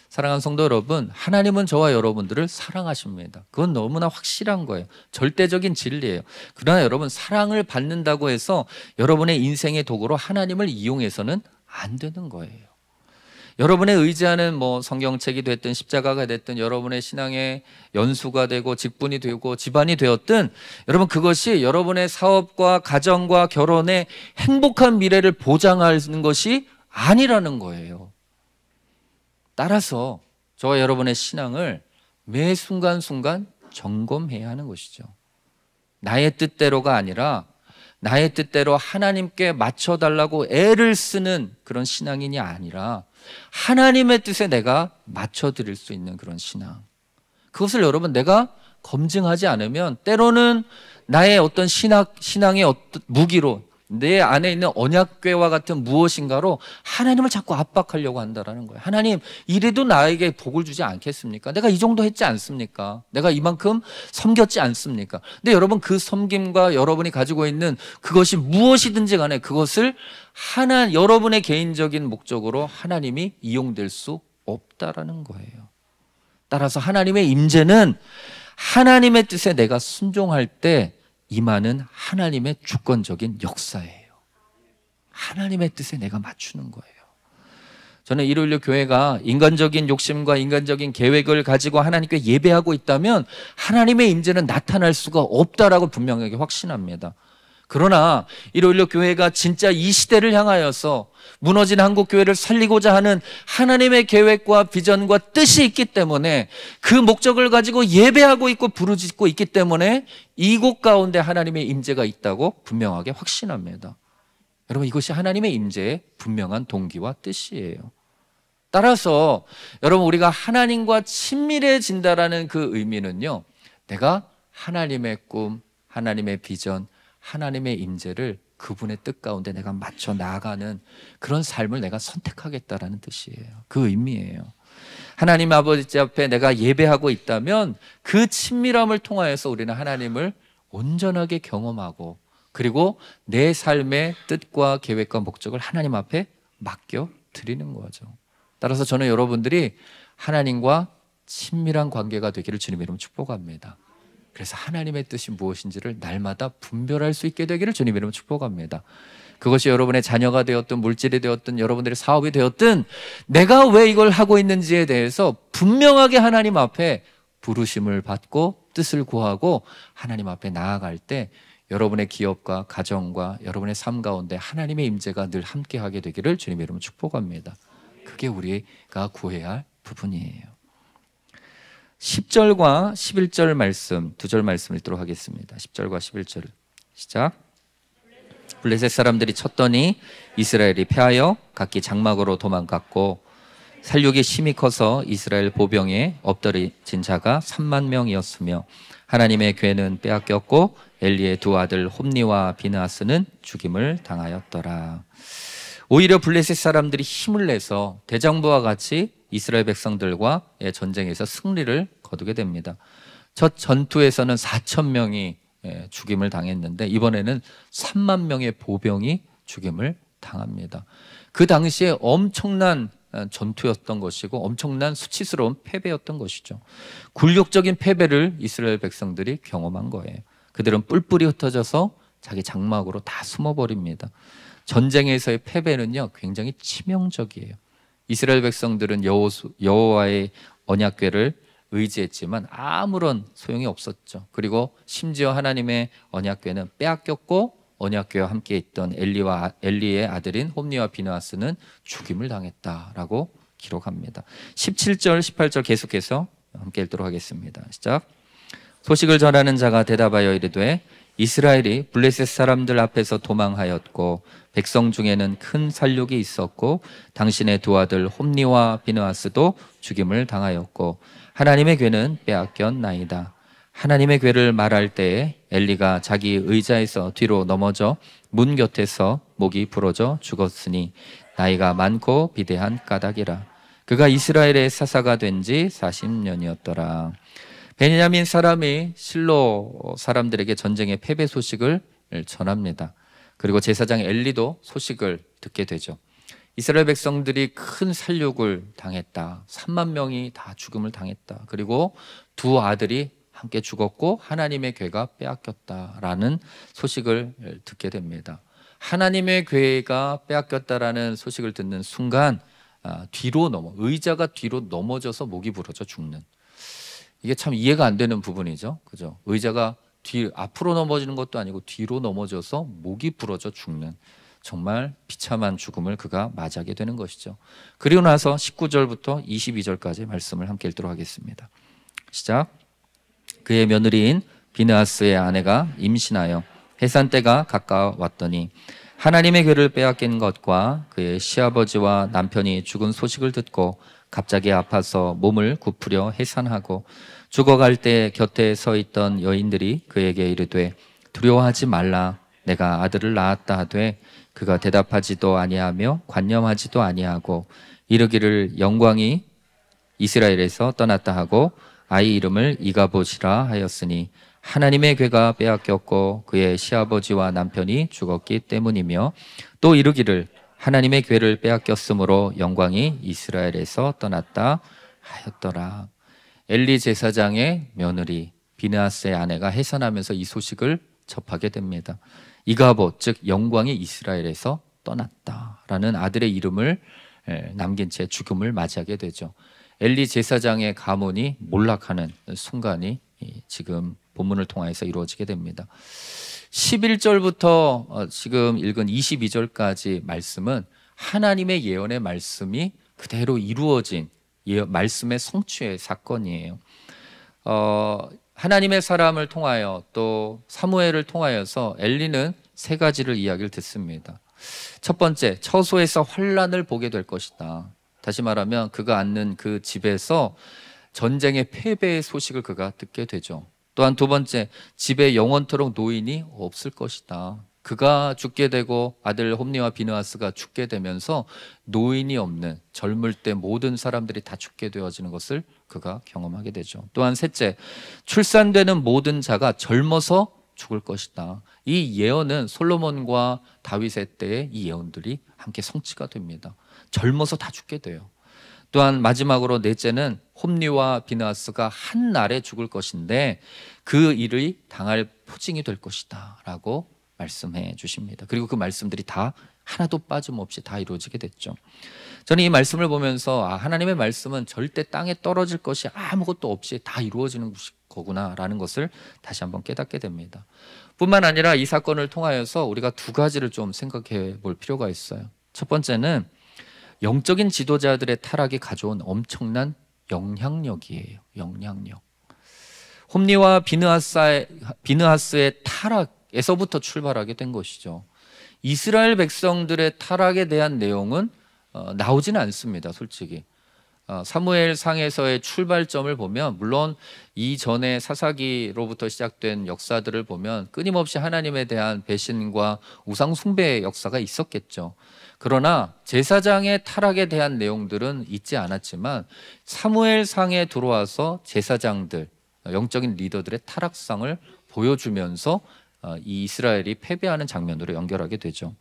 사랑하는 성도 여러분, 하나님은 저와 여러분들을 사랑하십니다. 그건 너무나 확실한 거예요. 절대적인 진리예요. 그러나 여러분, 사랑을 받는다고 해서 여러분의 인생의 도구로 하나님을 이용해서는 안 되는 거예요. 여러분의 의지하는 성경책이 됐든 십자가가 됐든 여러분의 신앙의 연수가 되고 직분이 되고 집안이 되었든, 여러분 그것이 여러분의 사업과 가정과 결혼의 행복한 미래를 보장하는 것이 아니라는 거예요. 따라서 저와 여러분의 신앙을 매 순간순간 점검해야 하는 것이죠. 나의 뜻대로가 아니라 나의 뜻대로 하나님께 맞춰달라고 애를 쓰는 그런 신앙인이 아니라 하나님의 뜻에 내가 맞춰드릴 수 있는 그런 신앙, 그것을 여러분 내가 검증하지 않으면 때로는 나의 어떤 신앙의 어떤 무기로, 내 안에 있는 언약궤와 같은 무엇인가로 하나님을 자꾸 압박하려고 한다는 거예요. 하나님, 이래도 나에게 복을 주지 않겠습니까? 내가 이 정도 했지 않습니까? 내가 이만큼 섬겼지 않습니까? 근데 여러분, 그 섬김과 여러분이 가지고 있는 그것이 무엇이든지 간에 그것을 여러분의 개인적인 목적으로 하나님이 이용될 수 없다라는 거예요. 따라서 하나님의 임재는 하나님의 뜻에 내가 순종할 때 임하는 하나님의 주권적인 역사예요. 하나님의 뜻에 내가 맞추는 거예요. 저는 일요일로 교회가 인간적인 욕심과 인간적인 계획을 가지고 하나님께 예배하고 있다면 하나님의 임재는 나타날 수가 없다라고 분명하게 확신합니다. 그러나 일요일로 교회가 진짜 이 시대를 향하여서 무너진 한국 교회를 살리고자 하는 하나님의 계획과 비전과 뜻이 있기 때문에 그 목적을 가지고 예배하고 있고 부르짖고 있기 때문에 이곳 가운데 하나님의 임재가 있다고 분명하게 확신합니다. 여러분, 이것이 하나님의 임재의 분명한 동기와 뜻이에요. 따라서 여러분, 우리가 하나님과 친밀해진다라는 그 의미는요, 내가 하나님의 꿈, 하나님의 비전, 하나님의 임재를 그분의 뜻 가운데 내가 맞춰 나아가는 그런 삶을 내가 선택하겠다라는 뜻이에요. 그 의미예요. 하나님 아버지 앞에 내가 예배하고 있다면 그 친밀함을 통하여서 우리는 하나님을 온전하게 경험하고, 그리고 내 삶의 뜻과 계획과 목적을 하나님 앞에 맡겨 드리는 거죠. 따라서 저는 여러분들이 하나님과 친밀한 관계가 되기를 주님의 이름으로 축복합니다. 그래서 하나님의 뜻이 무엇인지를 날마다 분별할 수 있게 되기를 주님 이름으로 축복합니다. 그것이 여러분의 자녀가 되었든 물질이 되었든 여러분들의 사업이 되었든 내가 왜 이걸 하고 있는지에 대해서 분명하게 하나님 앞에 부르심을 받고 뜻을 구하고 하나님 앞에 나아갈 때 여러분의 기업과 가정과 여러분의 삶 가운데 하나님의 임재가 늘 함께하게 되기를 주님 이름으로 축복합니다. 그게 우리가 구해야 할 부분이에요. 10절과 11절 말씀, 두 절 말씀 읽도록 하겠습니다. 10절과 11절 시작. 블레셋 사람들이 쳤더니 이스라엘이 패하여 각기 장막으로 도망갔고 살육이 심히 커서 이스라엘 보병에 엎드러진 자가 3만 명이었으며 하나님의 괴는 빼앗겼고 엘리의 두 아들 홈니와 비느하스는 죽임을 당하였더라. 오히려 블레셋 사람들이 힘을 내서 대장부와 같이 이스라엘 백성들과의 전쟁에서 승리를 거두게 됩니다. 첫 전투에서는 4천 명이 죽임을 당했는데 이번에는 3만 명의 보병이 죽임을 당합니다. 그 당시에 엄청난 전투였던 것이고 엄청난 수치스러운 패배였던 것이죠. 굴욕적인 패배를 이스라엘 백성들이 경험한 거예요. 그들은 뿔뿔이 흩어져서 자기 장막으로 다 숨어버립니다. 전쟁에서의 패배는요 굉장히 치명적이에요. 이스라엘 백성들은 여호와의 언약궤를 의지했지만 아무런 소용이 없었죠. 그리고 심지어 하나님의 언약궤는 빼앗겼고 언약궤와 함께 있던 엘리의 아들인 홈니와 비느하스는 죽임을 당했다라고 기록합니다. 17절 18절 계속해서 함께 읽도록 하겠습니다. 시작. 소식을 전하는 자가 대답하여 이르되 이스라엘이 블레셋 사람들 앞에서 도망하였고 백성 중에는 큰 살육이 있었고 당신의 두 아들 홈니와 비느하스도 죽임을 당하였고 하나님의 괴는 빼앗겼나이다. 하나님의 괴를 말할 때에 엘리가 자기 의자에서 뒤로 넘어져 문 곁에서 목이 부러져 죽었으니 나이가 많고 비대한 까닭이라. 그가 이스라엘의 사사가 된 지 40년이었더라. 베냐민 사람이 실로 사람들에게 전쟁의 패배 소식을 전합니다. 그리고 제사장 엘리도 소식을 듣게 되죠. 이스라엘 백성들이 큰 살육을 당했다. 3만 명이 다 죽음을 당했다. 그리고 두 아들이 함께 죽었고 하나님의 괴가 빼앗겼다라는 소식을 듣게 됩니다. 하나님의 괴가 빼앗겼다라는 소식을 듣는 순간 의자가 뒤로 넘어져서 목이 부러져 죽는, 이게 참 이해가 안 되는 부분이죠. 그죠? 의자가 앞으로 넘어지는 것도 아니고 뒤로 넘어져서 목이 부러져 죽는 정말 비참한 죽음을 그가 맞이하게 되는 것이죠. 그리고 나서 19절부터 22절까지 말씀을 함께 읽도록 하겠습니다. 시작. 그의 며느리인 비느하스의 아내가 임신하여 해산 때가 가까웠더니 하나님의 괴를 빼앗긴 것과 그의 시아버지와 남편이 죽은 소식을 듣고 갑자기 아파서 몸을 굽으려 해산하고 죽어갈 때 곁에 서 있던 여인들이 그에게 이르되 두려워하지 말라, 내가 아들을 낳았다 하되 그가 대답하지도 아니하며 관념하지도 아니하고 이르기를 영광이 이스라엘에서 떠났다 하고 아이 이름을 이가봇이라 하였으니 하나님의 괴가 빼앗겼고 그의 시아버지와 남편이 죽었기 때문이며 또 이르기를 하나님의 괴를 빼앗겼으므로 영광이 이스라엘에서 떠났다 하였더라. 엘리 제사장의 며느리 비느하스의 아내가 해산하면서 이 소식을 접하게 됩니다. 이가봇, 즉 영광이 이스라엘에서 떠났다라는 아들의 이름을 남긴 채 죽음을 맞이하게 되죠. 엘리 제사장의 가문이 몰락하는 순간이 지금 본문을 통해서 이루어지게 됩니다. 11절부터 지금 읽은 22절까지 말씀은 하나님의 예언의 말씀이 그대로 이루어진 말씀의 성취의 사건이에요. 하나님의 사람을 통하여 또 사무엘을 통하여서 엘리는 세 가지를 이야기를 듣습니다. 첫 번째, 처소에서 환난을 보게 될 것이다. 다시 말하면 그가 앉는 그 집에서 전쟁의 패배의 소식을 그가 듣게 되죠. 또한 두 번째, 집에 영원토록 노인이 없을 것이다. 그가 죽게 되고 아들 홈니와 비느하스가 죽게 되면서 노인이 없는, 젊을 때 모든 사람들이 다 죽게 되어지는 것을 그가 경험하게 되죠. 또한 셋째, 출산되는 모든 자가 젊어서 죽을 것이다. 이 예언은 솔로몬과 다윗의 때의 이 예언들이 함께 성취가 됩니다. 젊어서 다 죽게 돼요. 또한 마지막으로 넷째는 홈리와 비느하스가 한 날에 죽을 것인데 그 일이 당할 포징이 될 것이다 라고 말씀해 주십니다. 그리고 그 말씀들이 다 하나도 빠짐없이 다 이루어지게 됐죠. 저는 이 말씀을 보면서 하나님의 말씀은 절대 땅에 떨어질 것이 아무것도 없이 다 이루어지는 거구나라는 것을 다시 한번 깨닫게 됩니다. 뿐만 아니라 이 사건을 통하여서 우리가 두 가지를 좀 생각해 볼 필요가 있어요. 첫 번째는 영적인 지도자들의 타락이 가져온 엄청난 영향력이에요. 영향력. 홈리와 비느하스의 타락에서부터 출발하게 된 것이죠. 이스라엘 백성들의 타락에 대한 내용은 나오지는 않습니다. 솔직히 사무엘상에서의 출발점을 보면, 물론 이전에 사사기로부터 시작된 역사들을 보면 끊임없이 하나님에 대한 배신과 우상 숭배의 역사가 있었겠죠. 그러나 제사장의 타락에 대한 내용들은 있지 않았지만 사무엘상에 들어와서 제사장들, 영적인 리더들의 타락상을 보여주면서 이 이스라엘이 패배하는 장면으로 연결하게 되죠.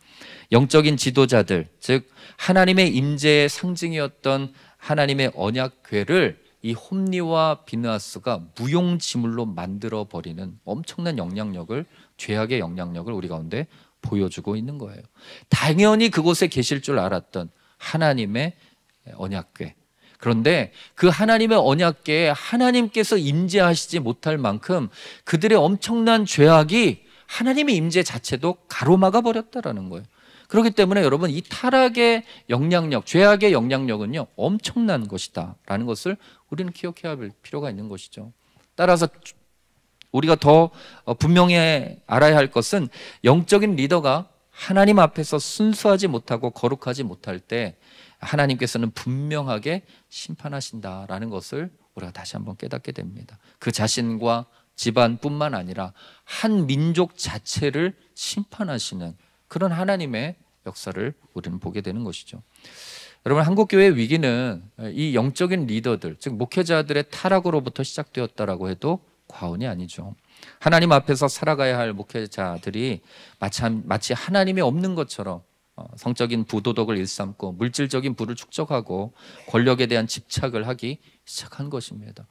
영적인 지도자들, 즉 하나님의 임재의 상징이었던 하나님의 언약궤를 이 홈리와 비느하스가 무용지물로 만들어 버리는 엄청난 영향력을, 죄악의 영향력을 우리 가운데 보여주고 있는 거예요. 당연히 그곳에 계실 줄 알았던 하나님의 언약궤, 그런데 그 하나님의 언약궤에 하나님께서 임재하시지 못할 만큼 그들의 엄청난 죄악이 하나님의 임재 자체도 가로막아 버렸다라는 거예요. 그렇기 때문에 여러분, 이 타락의 영향력, 죄악의 영향력은요 엄청난 것이다라는 것을 우리는 기억해야 할 필요가 있는 것이죠. 따라서 우리가 더 분명히 알아야 할 것은, 영적인 리더가 하나님 앞에서 순수하지 못하고 거룩하지 못할 때 하나님께서는 분명하게 심판하신다라는 것을 우리가 다시 한번 깨닫게 됩니다. 그 자신과 집안뿐만 아니라 한 민족 자체를 심판하시는 그런 하나님의 역사를 우리는 보게 되는 것이죠. 여러분, 한국교회의 위기는 이 영적인 리더들, 즉 목회자들의 타락으로부터 시작되었다라고 해도 과언이 아니죠. 하나님 앞에서 살아가야 할 목회자들이 마치 하나님이 없는 것처럼 성적인 부도덕을 일삼고 물질적인 부를 축적하고 권력에 대한 집착을 하기 시작한 것입니다.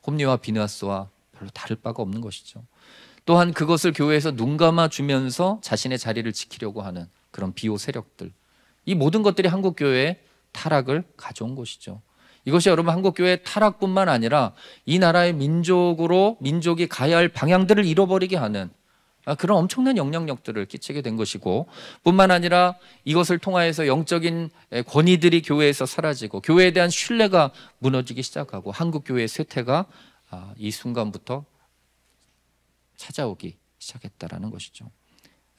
홈리와 비느하스와 별로 다를 바가 없는 것이죠. 또한 그것을 교회에서 눈감아 주면서 자신의 자리를 지키려고 하는 그런 비호 세력들, 이 모든 것들이 한국교회의 타락을 가져온 것이죠. 이것이 여러분, 한국교회의 타락뿐만 아니라 이 나라의 민족이 가야 할 방향들을 잃어버리게 하는 그런 엄청난 영향력들을 끼치게 된 것이고, 뿐만 아니라 이것을 통하여서 영적인 권위들이 교회에서 사라지고 교회에 대한 신뢰가 무너지기 시작하고 한국교회의 쇠퇴가 이 순간부터 찾아오기 시작했다라는 것이죠.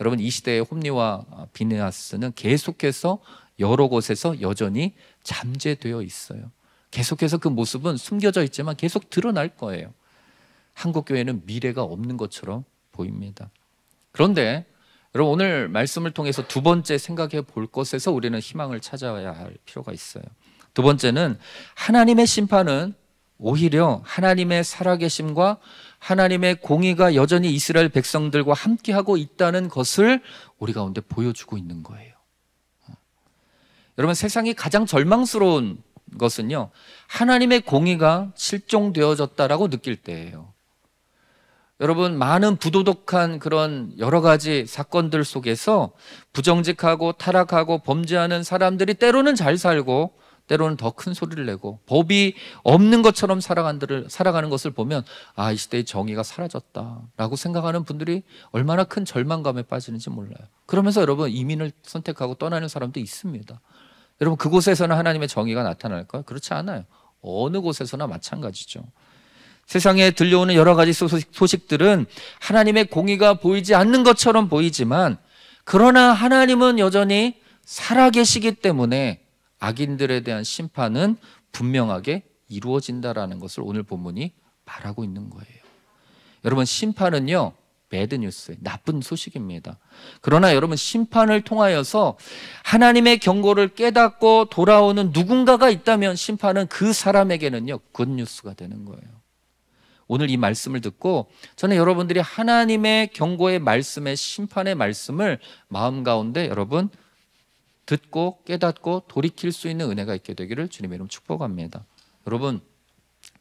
여러분, 이 시대의 홈리와 비느하스는 계속해서 여러 곳에서 여전히 잠재되어 있어요. 계속해서 그 모습은 숨겨져 있지만 계속 드러날 거예요. 한국교회는 미래가 없는 것처럼 보입니다. 그런데 여러분, 오늘 말씀을 통해서 두 번째 생각해 볼 것에서 우리는 희망을 찾아야 할 필요가 있어요. 두 번째는, 하나님의 심판은 오히려 하나님의 살아계심과 하나님의 공의가 여전히 이스라엘 백성들과 함께하고 있다는 것을 우리 가운데 보여주고 있는 거예요. 여러분, 세상이 가장 절망스러운 것은요, 하나님의 공의가 실종되어졌다라고 느낄 때예요. 여러분, 많은 부도덕한 그런 여러 가지 사건들 속에서 부정직하고 타락하고 범죄하는 사람들이 때로는 잘 살고 때로는 더 큰 소리를 내고 법이 없는 것처럼 살아가는 것을 보면, 이 시대의 정의가 사라졌다라고 생각하는 분들이 얼마나 큰 절망감에 빠지는지 몰라요. 그러면서 여러분, 이민을 선택하고 떠나는 사람도 있습니다. 여러분, 그곳에서는 하나님의 정의가 나타날까요? 그렇지 않아요. 어느 곳에서나 마찬가지죠. 세상에 들려오는 여러 가지 소식들은 하나님의 공의가 보이지 않는 것처럼 보이지만, 그러나 하나님은 여전히 살아계시기 때문에 악인들에 대한 심판은 분명하게 이루어진다라는 것을 오늘 본문이 말하고 있는 거예요. 여러분, 심판은요 배드뉴스, 나쁜 소식입니다. 그러나 여러분, 심판을 통하여서 하나님의 경고를 깨닫고 돌아오는 누군가가 있다면 심판은 그 사람에게는요 굿뉴스가 되는 거예요. 오늘 이 말씀을 듣고 저는 여러분들이 하나님의 경고의 말씀의 심판의 말씀을 마음 가운데 여러분 듣고 깨닫고 돌이킬 수 있는 은혜가 있게 되기를 주님의 이름 축복합니다. 여러분,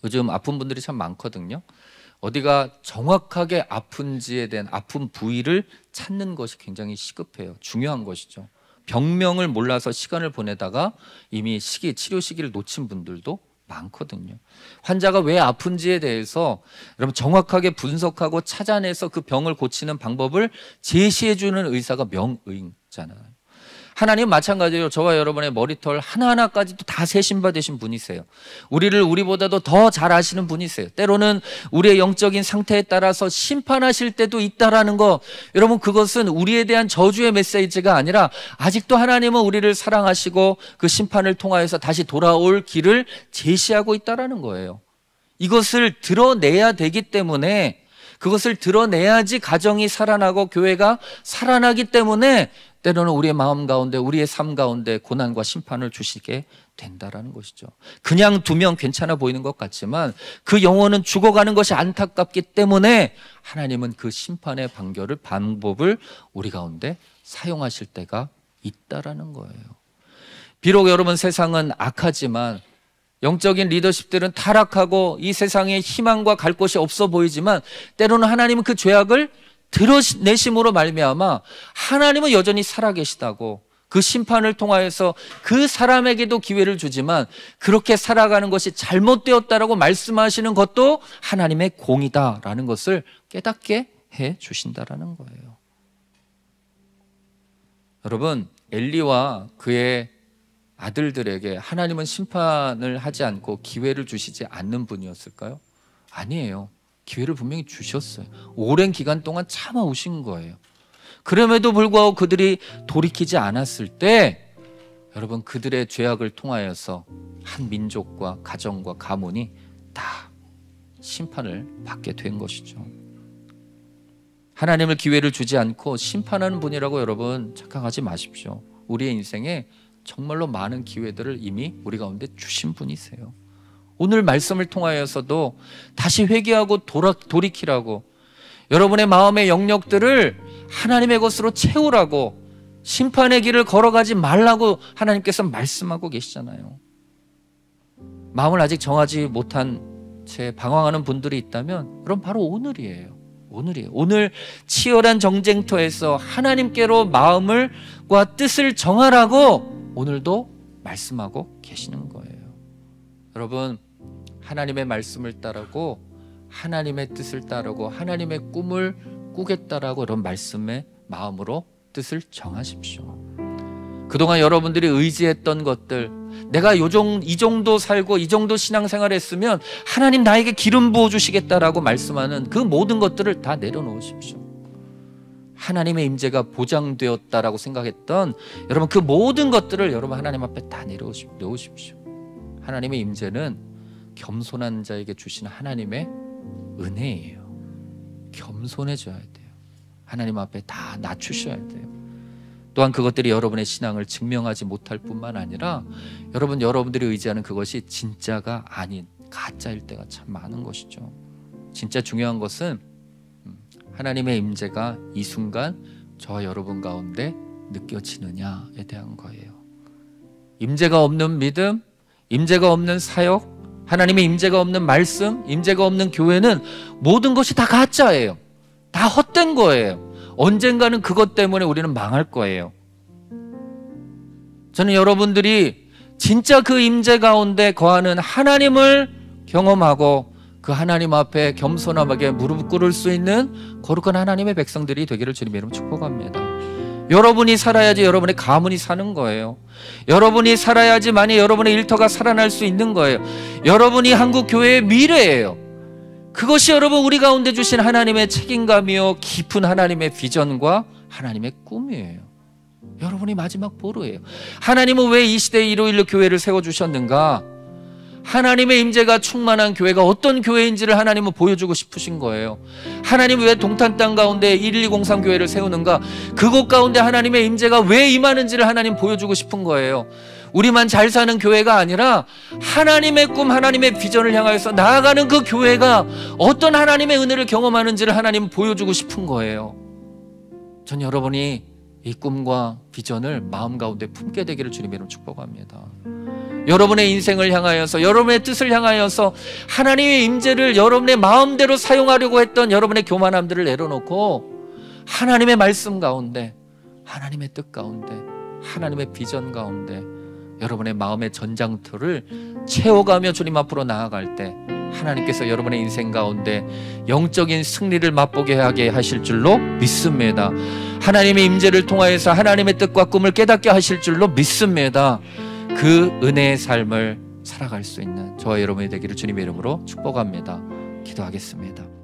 요즘 아픈 분들이 참 많거든요. 어디가 정확하게 아픈지에 대한 아픈 부위를 찾는 것이 굉장히 시급해요. 중요한 것이죠. 병명을 몰라서 시간을 보내다가 이미 치료 시기를 놓친 분들도 많거든요. 환자가 왜 아픈지에 대해서 여러분 정확하게 분석하고 찾아내서 그 병을 고치는 방법을 제시해 주는 의사가 명의잖아요. 하나님 마찬가지로 저와 여러분의 머리털 하나하나까지도 다 세심 받으신 분이세요. 우리를 우리보다도 더 잘 아시는 분이세요. 때로는 우리의 영적인 상태에 따라서 심판하실 때도 있다라는 거, 여러분 그것은 우리에 대한 저주의 메시지가 아니라 아직도 하나님은 우리를 사랑하시고 그 심판을 통하여서 다시 돌아올 길을 제시하고 있다라는 거예요. 이것을 드러내야 되기 때문에, 그것을 드러내야지 가정이 살아나고 교회가 살아나기 때문에 때로는 우리의 마음 가운데, 우리의 삶 가운데 고난과 심판을 주시게 된다라는 것이죠. 그냥 두면 괜찮아 보이는 것 같지만 그 영혼은 죽어가는 것이 안타깝기 때문에 하나님은 그 심판의 방법을 우리 가운데 사용하실 때가 있다라는 거예요. 비록 여러분 세상은 악하지만, 영적인 리더십들은 타락하고 이 세상에 희망과 갈 곳이 없어 보이지만, 때로는 하나님은 그 죄악을 드러내심으로 말미암아 하나님은 여전히 살아계시다고, 그 심판을 통하여서 그 사람에게도 기회를 주지만 그렇게 살아가는 것이 잘못되었다라고 말씀하시는 것도 하나님의 공이다라는 것을 깨닫게 해 주신다라는 거예요. 여러분, 엘리와 그의 아들들에게 하나님은 심판을 하지 않고 기회를 주시지 않는 분이었을까요? 아니에요. 기회를 분명히 주셨어요. 오랜 기간 동안 참아오신 거예요. 그럼에도 불구하고 그들이 돌이키지 않았을 때, 여러분 그들의 죄악을 통하여서 한 민족과 가정과 가문이 다 심판을 받게 된 것이죠. 하나님을 기회를 주지 않고 심판하는 분이라고 여러분 착각하지 마십시오. 우리의 인생에 정말로 많은 기회들을 이미 우리 가운데 주신 분이세요. 오늘 말씀을 통하여서도 다시 회개하고 돌이키라고, 여러분의 마음의 영역들을 하나님의 것으로 채우라고, 심판의 길을 걸어가지 말라고 하나님께서 말씀하고 계시잖아요. 마음을 아직 정하지 못한 채 방황하는 분들이 있다면 그럼 바로 오늘이에요. 오늘 치열한 정쟁터에서 하나님께로 마음과 뜻을 정하라고 오늘도 말씀하고 계시는 거예요. 여러분, 하나님의 말씀을 따르고 하나님의 뜻을 따르고 하나님의 꿈을 꾸겠다라고 이런 말씀의 마음으로 뜻을 정하십시오. 그동안 여러분들이 의지했던 것들, 내가 이 정도 살고 이 정도 신앙생활 했으면 하나님 나에게 기름 부어주시겠다라고 말씀하는 그 모든 것들을 다 내려놓으십시오. 하나님의 임재가 보장되었다라고 생각했던 여러분 그 모든 것들을 여러분 하나님 앞에 다 놓으십시오. 하나님의 임재는 겸손한 자에게 주신 하나님의 은혜예요. 겸손해져야 돼요. 하나님 앞에 다 낮추셔야 돼요. 또한 그것들이 여러분의 신앙을 증명하지 못할 뿐만 아니라 여러분들이 의지하는 그것이 진짜가 아닌 가짜일 때가 참 많은 것이죠. 진짜 중요한 것은 하나님의 임재가 이 순간 저와 여러분 가운데 느껴지느냐에 대한 거예요. 임재가 없는 믿음, 임재가 없는 사역, 하나님의 임재가 없는 말씀, 임재가 없는 교회는 모든 것이 다 가짜예요. 다 헛된 거예요. 언젠가는 그것 때문에 우리는 망할 거예요. 저는 여러분들이 진짜 그 임재 가운데 거하는 하나님을 경험하고 그 하나님 앞에 겸손하게 무릎 꿇을 수 있는 거룩한 하나님의 백성들이 되기를 주님의 이름으로 축복합니다. 여러분이 살아야지 여러분의 가문이 사는 거예요. 여러분이 살아야지만이 여러분의 일터가 살아날 수 있는 거예요. 여러분이 한국 교회의 미래예요. 그것이 여러분 우리 가운데 주신 하나님의 책임감이요, 깊은 하나님의 비전과 하나님의 꿈이에요. 여러분이 마지막 보루예요. 하나님은 왜 이 시대에 일요일로 교회를 세워주셨는가? 하나님의 임재가 충만한 교회가 어떤 교회인지를 하나님은 보여주고 싶으신 거예요. 하나님은 왜 동탄 땅 가운데 11203 교회를 세우는가? 그곳 가운데 하나님의 임재가 왜 임하는지를 하나님 보여주고 싶은 거예요. 우리만 잘 사는 교회가 아니라 하나님의 꿈, 하나님의 비전을 향하여서 나아가는 그 교회가 어떤 하나님의 은혜를 경험하는지를 하나님은 보여주고 싶은 거예요. 전 여러분이 이 꿈과 비전을 마음 가운데 품게 되기를 주님의 이름으로 축복합니다. 여러분의 인생을 향하여서, 여러분의 뜻을 향하여서 하나님의 임재를 여러분의 마음대로 사용하려고 했던 여러분의 교만함들을 내려놓고 하나님의 말씀 가운데, 하나님의 뜻 가운데, 하나님의 비전 가운데 여러분의 마음의 전장터를 채워가며 주님 앞으로 나아갈 때 하나님께서 여러분의 인생 가운데 영적인 승리를 맛보게 하게 하실 줄로 믿습니다. 하나님의 임재를 통하여서 하나님의 뜻과 꿈을 깨닫게 하실 줄로 믿습니다. 그 은혜의 삶을 살아갈 수 있는 저와 여러분이 되기를 주님의 이름으로 축복합니다. 기도하겠습니다.